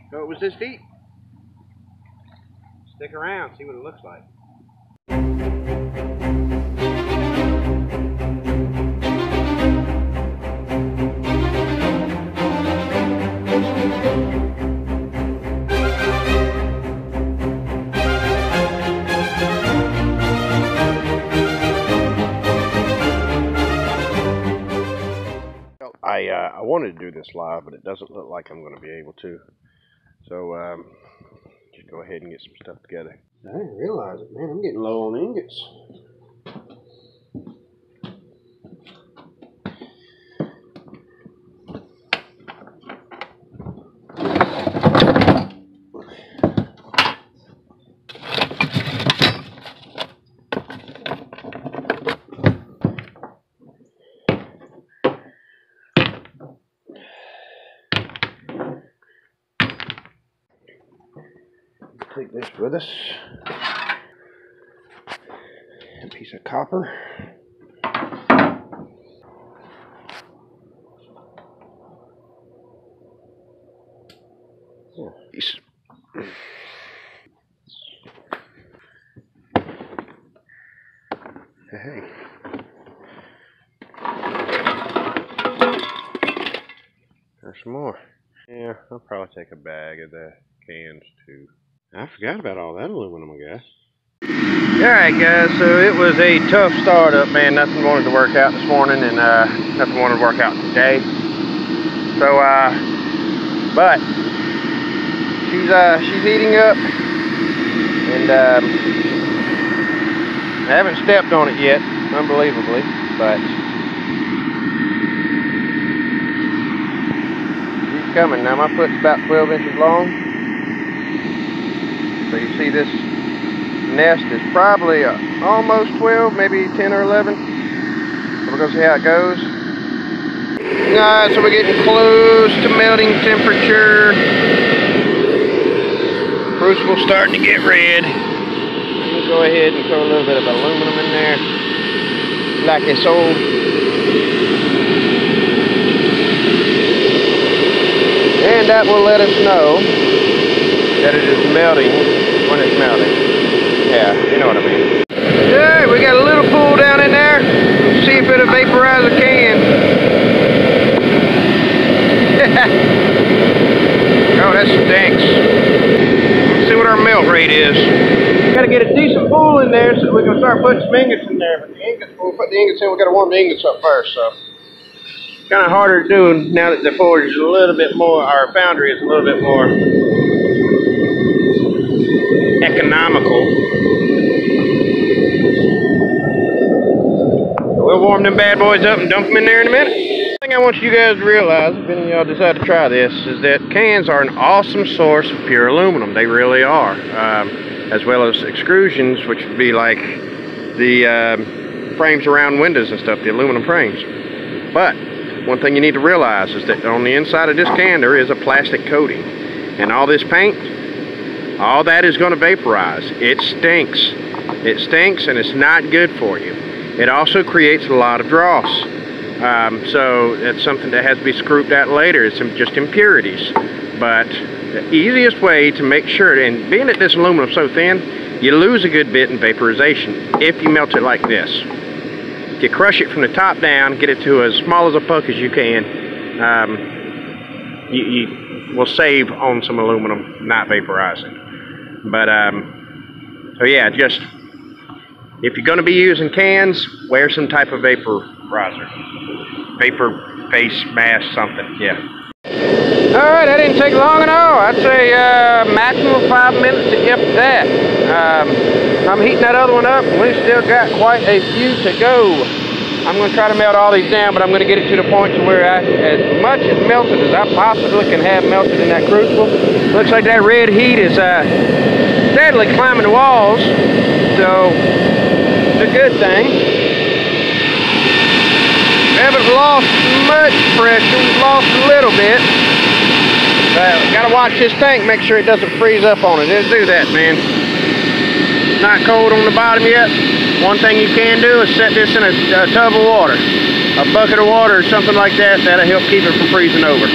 So it was this deep. Stick around, see what it looks like. I wanted to do this live, but it doesn't look like I'm going to be able to. So, just go ahead and get some stuff together. I didn't realize it, man. I'm getting low on ingots. Take this with us. A piece of copper. Piece. Hey. There's some more. Yeah, I'll probably take a bag of the cans too. I forgot about all that aluminum, I guess. Alright guys, so it was a tough startup, man. Nothing wanted to work out this morning, and nothing wanted to work out today. So, but she's heating up, and I haven't stepped on it yet, unbelievably, but she's coming. Now my foot's about 12 inches long. So you see this nest is probably almost 12, maybe 10 or 11. So we're going to see how it goes. Alright, so we're getting close to melting temperature. Crucible's starting to get red. We'll go ahead and throw a little bit of aluminum in there, like it's old. And that will let us know that it is melting when it's melting. Yeah, you know what I mean. Hey, we got a little pool down in there. Let's see if it'll vaporize a can. Oh, that stinks. Let's see what our melt rate is. Gotta get a decent pool in there so we can start putting some ingots in there. But the ingots, when we put the ingots in, we gotta warm the ingots up first, so. Kind of harder to do now that the forge is a little bit more, our foundry is a little bit more economical. We'll warm them bad boys up and dump them in there in a minute. The thing I want you guys to realize, if any of y'all decide to try this, is that cans are an awesome source of pure aluminum. They really are. As well as extrusions, which would be like the frames around windows and stuff, the aluminum frames. But one thing you need to realize is that on the inside of this can there is a plastic coating. And all this paint, all that is going to vaporize. It stinks. It stinks and it's not good for you. It also creates a lot of dross. So it's something that has to be scooped out later. It's just impurities. But the easiest way to make sure, and being that this aluminum is so thin, you lose a good bit in vaporization if you melt it like this. If you crush it from the top down, get it to as small as a puck as you can, you will save on some aluminum not vaporizing. But, so yeah, just, if you're going to be using cans, wear some type of vaporizer. Vapor face mask, something, yeah. Alright, that didn't take long at all. I'd say maximum 5 minutes, if that. I'm heating that other one up, and we've still got quite a few to go. I'm going to try to melt all these down, but I'm going to get it to the point to where as much as melted as I possibly can have melted in that crucible. Looks like that red heat is steadily climbing the walls, so it's a good thing. We haven't lost much pressure, we've lost a little bit. Got to watch this tank, make sure it doesn't freeze up on it. It'll do that, man. It's not cold on the bottom yet. One thing you can do is set this in a tub of water. A bucket of water or something like that. That'll help keep it from freezing over.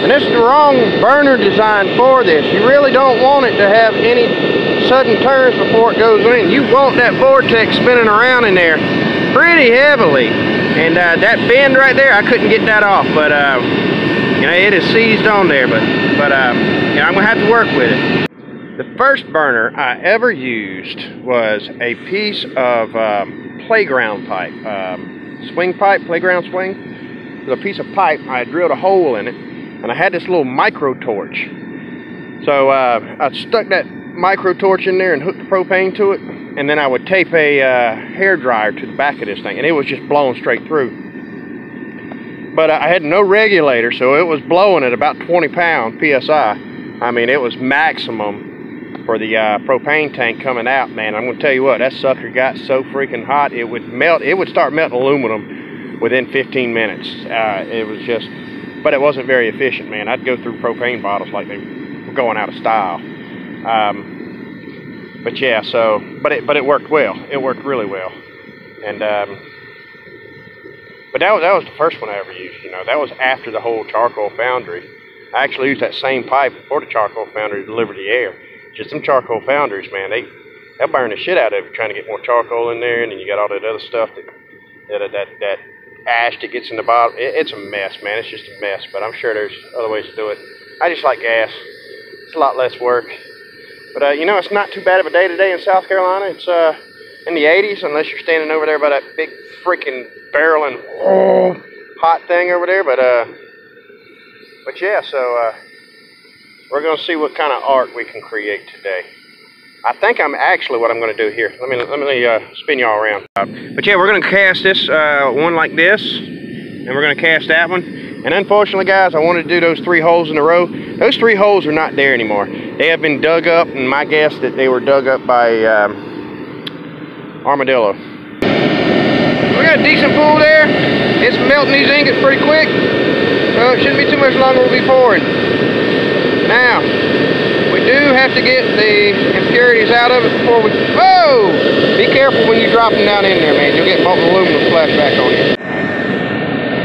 And this is the wrong burner design for this. You really don't want it to have any sudden turns before it goes in. You want that vortex spinning around in there pretty heavily. And that bend right there, I couldn't get that off, but you know, it is seized on there, but you know, I'm gonna have to work with it. The first burner I ever used was a piece of playground pipe, swing pipe, playground swing. It was a piece of pipe. I had drilled a hole in it, and I had this little micro torch. So I stuck that micro torch in there and hooked the propane to it, and then I would tape a hair dryer to the back of this thing, and it was just blowing straight through. But I had no regulator, so it was blowing at about 20 pound PSI. I mean, it was maximum for the propane tank coming out, man. I'm gonna tell you what, that sucker got so freaking hot, it would melt. It would start melting aluminum within 15 minutes. It was just, but it wasn't very efficient, man. I'd go through propane bottles like they were going out of style. But yeah, so, but it worked well. It worked really well. And but that was the first one I ever used. You know, that was after the whole charcoal foundry. I actually used that same pipe before the charcoal foundry to deliver the air. Just some charcoal foundries, man, they'll burn the shit out of it trying to get more charcoal in there, and then you got all that other stuff that ash that gets in the bottom. It's a mess, man. It's just a mess, but I'm sure there's other ways to do it. I just like gas. It's a lot less work. But you know, it's not too bad of a day today in South Carolina. It's in the 80s, unless you're standing over there by that big freaking barreling hot thing over there. But yeah, so we're gonna see what kind of art we can create today. I think I'm actually what I'm gonna do here. Let me spin y'all around. But yeah, we're gonna cast this one like this, and we're gonna cast that one. And unfortunately, guys, I wanted to do those 3 holes in a row. Those 3 holes are not there anymore. They have been dug up, and my guess that they were dug up by armadillo. We got a decent pool there. It's melting these ingots pretty quick, so it shouldn't be too much longer. We'll be pouring. Now, we do have to get the impurities out of it before we... Whoa! Be careful when you drop them down in there, man. You'll get molten aluminum splash back on you.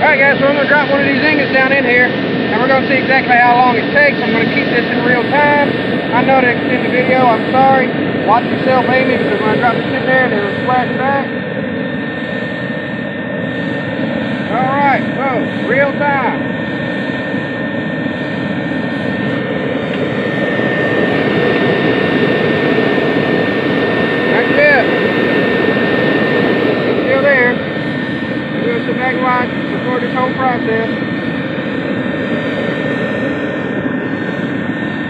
Alright guys, so I'm going to drop one of these ingots down in here, and we're going to see exactly how long it takes. I'm going to keep this in real time. I know to extend the video, I'm sorry. Watch yourself, Amy, because when I drop this in there, it'll splash back. Alright, so, real time. That's it. It's still there. I'm going to sit back and watch record this whole process.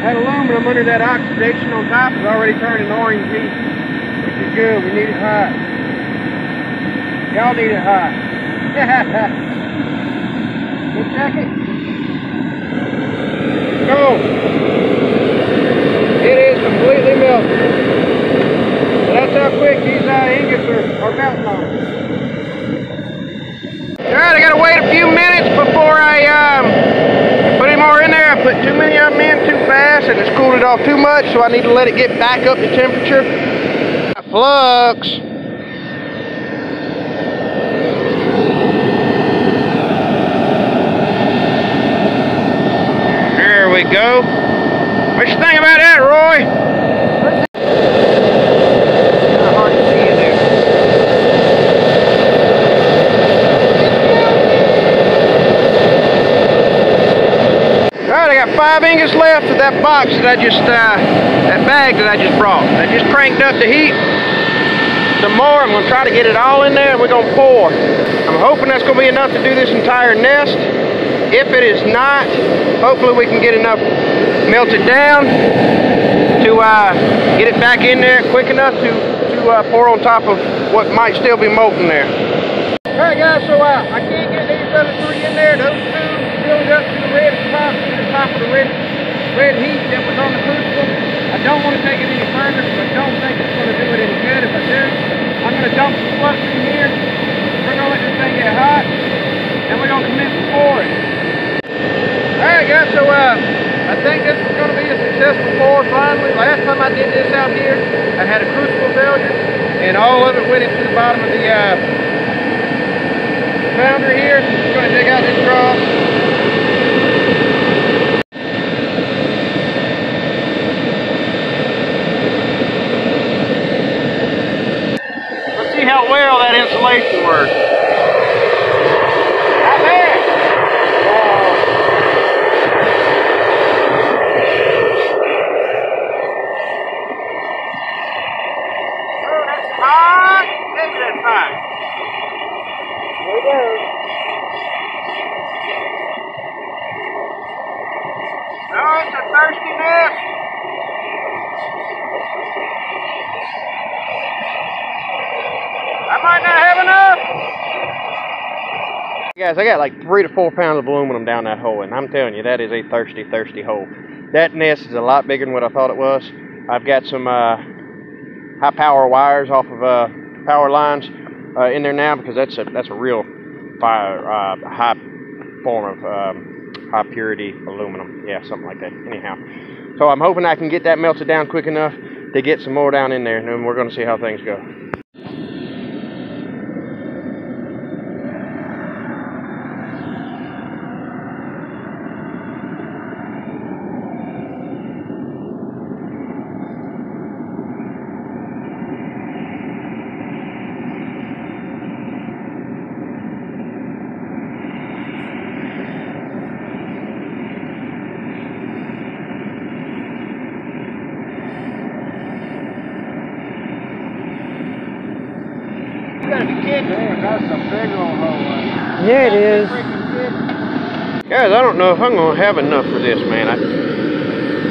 That aluminum under that oxidation on top is already turning orange heat, which is good. We need it hot. Y'all need it hot. Good jacket. Go. It is completely melted. That's how quick these ingots are melting on. Alright, I gotta wait a few minutes before I put any more in there. I put too many of them in too fast and it's cooled it off too much, so I need to let it get back up to temperature. Flux. There we go. What you think about that, Roy? Alright, I got 5 ingots left of that box that I just, that bag that I just brought. I just cranked up the heat some more. I'm going to try to get it all in there and we're going to pour. I'm hoping that's going to be enough to do this entire nest. If it is not, hopefully we can get enough melted down to get it back in there quick enough to pour on top of what might still be molten there. Alright guys, so I can't get these other 3 in there. Those 2 filled up to the red top of the red heat that was on the crucible. I don't want to take it any further because I don't think it's going to do it any good. If I do, I'm going to dump some flux in here. We're going to let this thing get hot, and we're going to commence pouring. Alright guys, so I think this is going to be a successful pour finally. Last time I did this out here, I had a crucible failure, and all of it went into the bottom of the foundry here. I'm going to dig out this trough. Oh, it's a thirsty nest. I might not have enough. Guys, I got like 3 to 4 pounds of aluminum down that hole, and I'm telling you, that is a thirsty, thirsty hole. That nest is a lot bigger than what I thought it was. I've got some high power wires off of power lines in there now, because that's a real high form of high purity aluminum. Yeah, something like that. Anyhow, so I'm hoping I can get that melted down quick enough to get some more down in there, and then we're going to see how things go. You gotta be kidding. Man, that's a big old hole. Yeah, it is. Guys, I don't know if I'm gonna have enough for this, man.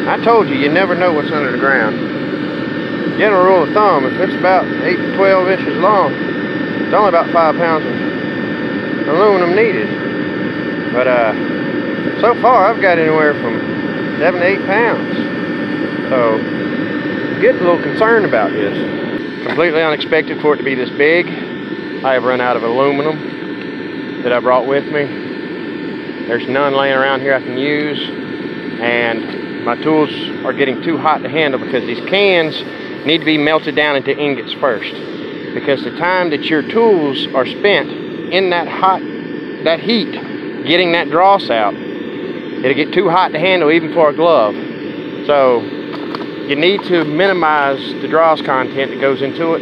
I told you, you never know what's under the ground. General rule of thumb, if it's about 8 to 12 inches long, it's only about 5 pounds of aluminum needed. But so far I've got anywhere from 7 to 8 pounds. So I'm getting a little concerned about this. Completely unexpected for it to be this big. I have run out of aluminum that I brought with me. There's none laying around here I can use, and my tools are getting too hot to handle because these cans need to be melted down into ingots first, because the time that your tools are spent in that heat getting that dross out, it'll get too hot to handle even for a glove. So you need to minimize the dross content that goes into it.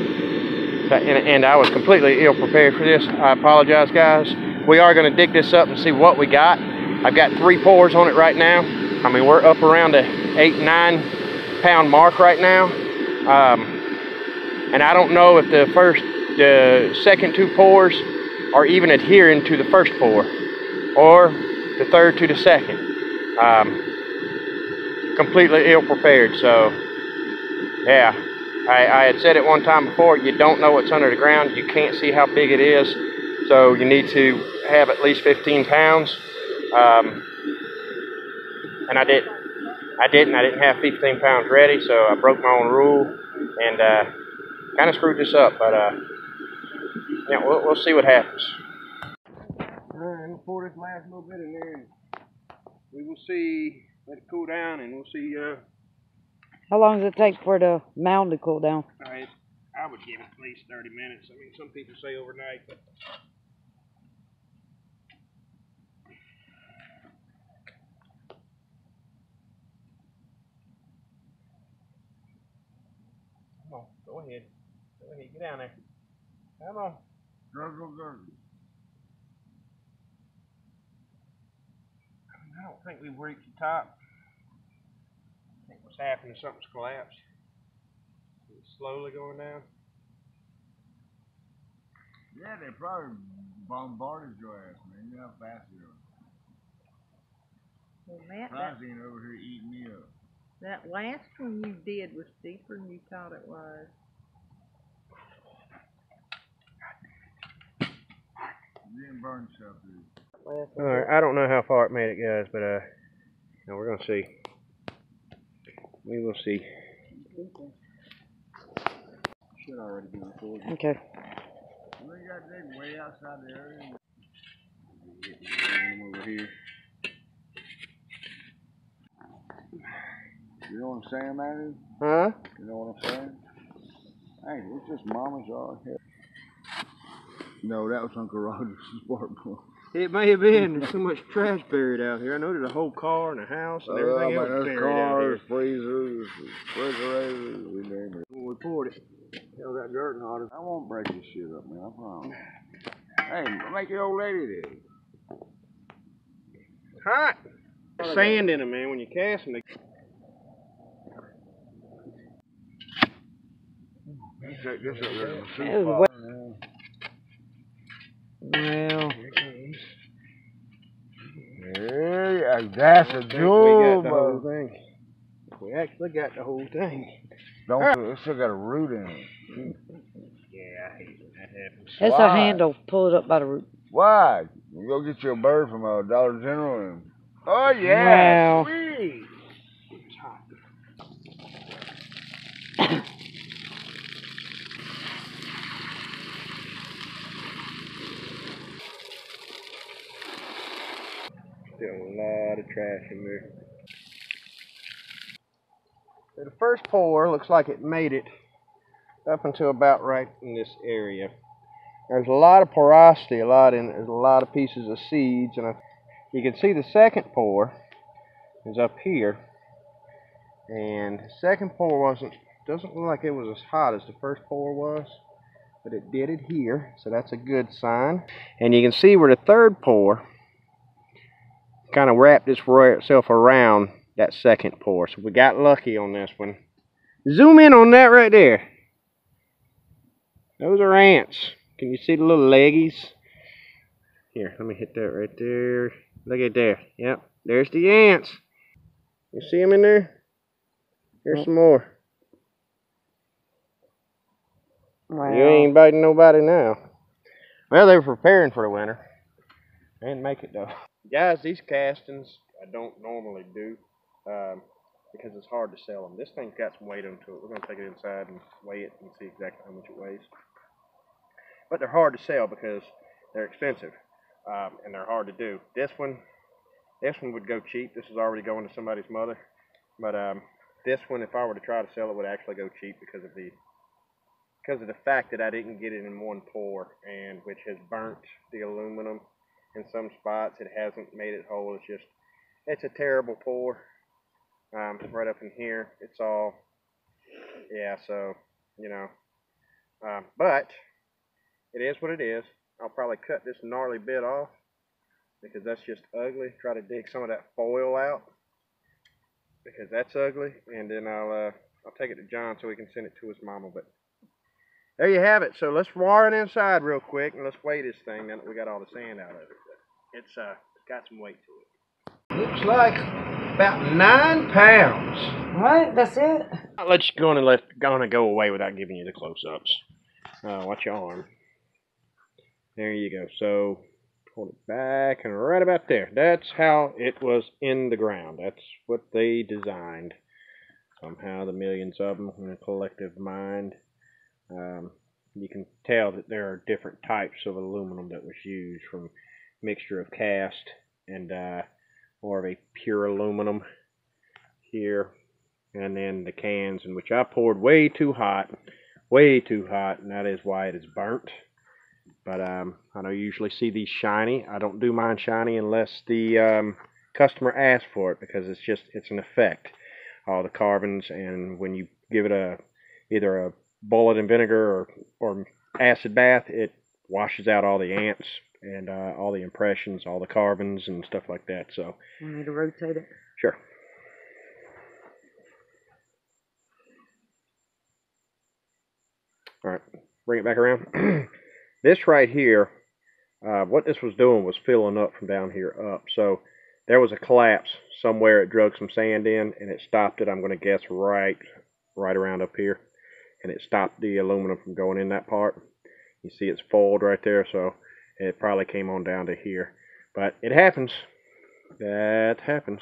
And I was completely ill prepared for this. I apologize, guys. We are going to dig this up and see what we got. I've got 3 pours on it right now. I mean, we're up around the 8-9 pound mark right now. And I don't know if the second 2 pours are even adhering to the first pour, or the third to the second. Completely ill prepared. So yeah, I had said it one time before, you don't know what's under the ground. You can't see how big it is. So you need to have at least 15 pounds. And I didn't have 15 pounds ready, so I broke my own rule and kind of screwed this up. But yeah, we'll see what happens. All right, we'll pour this last little bit in there, and we will see. Let it cool down, and we'll see. How long does it take for the mound to cool down? I would give it at least 30 minutes. I mean, some people say overnight, but come on, go ahead, get down there. Come on. Gurgle. I don't think we've reached the top. I think what's happening is something's collapsed. It's slowly going down. Yeah, they probably bombarded your ass, man. You know how fast you are. Well, Matt, Ain't over here eating me up. that last one you did was deeper than you thought it was. You didn't burn yourself, dude. Alright, I don't know how far it made it, guys, but no, we're gonna see. We will see. Should already be recorded. Okay. We got to dig way outside the area. Over here. You know what I'm saying, man? Huh? You know what I'm saying? Hey, it's just Mama's yard here. No, that was Uncle Roger's spark plug. It may have been. There's so much trash buried out here. I know there's a whole car and a house and everything else buried cars, out here. freezers, refrigerators, we name it. When we poured it, hell, got dirt and all. I won't break this shit up, man. I promise. Hey, make your old lady there. Hot. Sand in them, man. When you cast them, they... Check this out there. Well, Yeah. That's a We got jewel, the whole bro. thing. We actually got the whole thing. Don't Alright. it still got a root in it. Yeah, I hate when that happens. It's Why? a handle. Pull it up by the root. Why? You go get you a bird from a Dollar General and... Oh, yeah, Wow. sweet. It's hot. Still a lot of trash in there. So the first pour looks like it made it up until about right in this area. There's a lot of porosity, there's a lot of pieces of seeds, and you can see the second pour is up here. And the second pour doesn't look like it was as hot as the first pour was, but it did adhere, so that's a good sign. And you can see where the third pour kind of wrapped itself around that second pour. So we got lucky on this one. Zoom in on that right there. Those are ants. Can you see the little leggies? Here, let me hit that right there. Look at there. Yep, there's the ants. You see them in there? Here's some more. Wow. You ain't biting nobody now. Well, they were preparing for the winter. They didn't make it though. Guys, these castings I don't normally do because it's hard to sell them. This thing's got some weight onto it. We're going to take it inside and weigh it and see exactly how much it weighs. But they're hard to sell because they're expensive and they're hard to do. This one would go cheap. This is already going to somebody's mother. But this one, if I were to try to sell it, would actually go cheap because of the fact that I didn't get it in one pour, and which has burnt the aluminum in some spots. It hasn't made it whole. It's a terrible pour. Right up in here, it's all, yeah. So you know, but it is what it is. I'll probably cut this gnarly bit off because that's just ugly. Try to dig some of that foil out because that's ugly, and then I'll take it to John so he can send it to his mama. But there you have it. So let's wire it inside real quick and let's weigh this thing now that we got all the sand out of it. It's got some weight to it. Looks like about 9 pounds. What? That's it? I'll let you go and go away without giving you the close-ups. Watch your arm. There you go. So hold it back and right about there. That's how it was in the ground. That's what they designed. Somehow the millions of them in a collective mind. You can tell that there are different types of aluminum that was used, from mixture of cast and more of a pure aluminum here, and then the cans, in which I poured way too hot, and that is why it is burnt. But I don't usually see these shiny. I don't do mine shiny unless the customer asks for it, because it's an effect. All the carbons, and when you give it either a bullet in vinegar or acid bath, it washes out all the ants and all the impressions, all the carbons and stuff like that. So You need to rotate it. sure. All right, bring it back around. This right here, what this was doing was filling up from down here up. So there was a collapse somewhere. It drug some sand in and it stopped it. I'm going to guess right around up here. And it stopped the aluminum from going in that part. You see it's foiled right there, so it probably came on down to here. But it happens. That happens.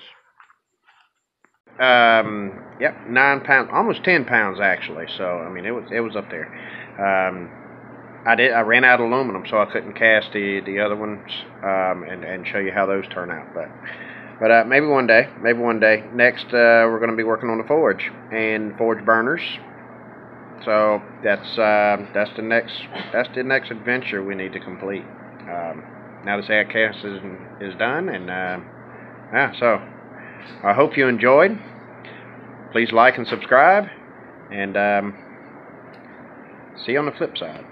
Yep, 9 pounds, almost 10 pounds actually. So I mean, it was up there. I ran out of aluminum, so I couldn't cast the other ones and show you how those turn out. But maybe one day. Next, we're going to be working on the forge and forge burners. So that's the next adventure we need to complete. Now this ad cast is done, and yeah. So I hope you enjoyed. Please like and subscribe, and see you on the flip side.